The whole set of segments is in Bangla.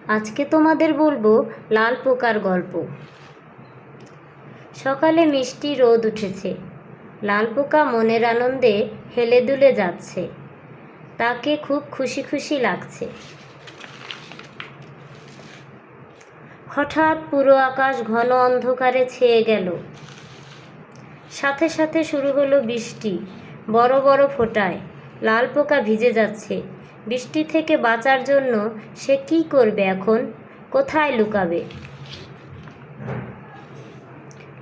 আজকে তোমাদের বলবো লাল পোকার গল্প। সকালে মিষ্টি রোদ উঠেছে। লাল পোকা মনের আনন্দে হেলে দুলে যাচ্ছে। তাকে খুব খুশি খুশি লাগছে। হঠাৎ পুরো আকাশ ঘন অন্ধকারে ছেয়ে গেল। সাথে সাথে শুরু হলো বৃষ্টি, বড় বড় ফোঁটায়। লাল পোকা ভিজে যাচ্ছে। বৃষ্টি থেকে বাঁচার জন্য সে কী করবে এখন? কোথায় লুকাবে?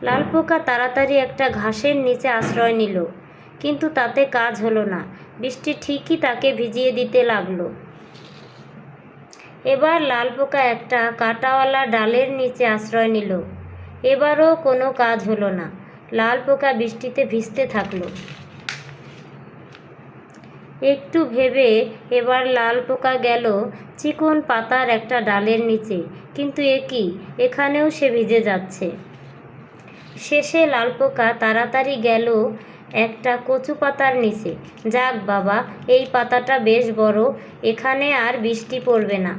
লাল পোকা তাড়াতাড়ি একটা ঘাসের নিচে আশ্রয় নিল, কিন্তু তাতে কাজ হলো না। বৃষ্টি ঠিকই তাকে ভিজিয়ে দিতে লাগলো। এবার লাল পোকা একটা কাঁটাওয়ালা ডালের নিচে আশ্রয় নিল। এবারও কোনো কাজ হলো না। লাল পোকা বৃষ্টিতে ভিজতে থাকলো। একটু ভেবে এবার লাল পোকা গেল চিকন পাতার একটা ডালের নিচে, কিন্তু এখানেও সে ভিজে যাচ্ছে। শেষে লাল পোকা তাড়াতাড়ি গেল একটা কচু পাতার নিচে। যাক বাবা, এই পাতাটা বেশ বড়, এখানে আর বৃষ্টি পড়বে না।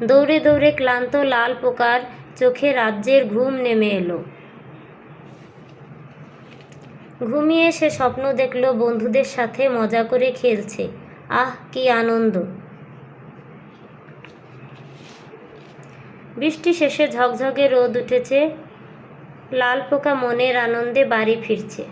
দৌড়ে দৌড়ে ক্লান্ত লাল পোকার চোখে রাজ্যের ঘুম নেমে এলো। ঘুমিয়ে সে স্বপ্ন দেখল বন্ধুদের সাথে মজা করে খেলছে। আহ, কি আনন্দ! বৃষ্টি শেষে ঝকঝকে রোদ উঠেছে। লাল পোকা মনের আনন্দে বাড়ি ফিরছে।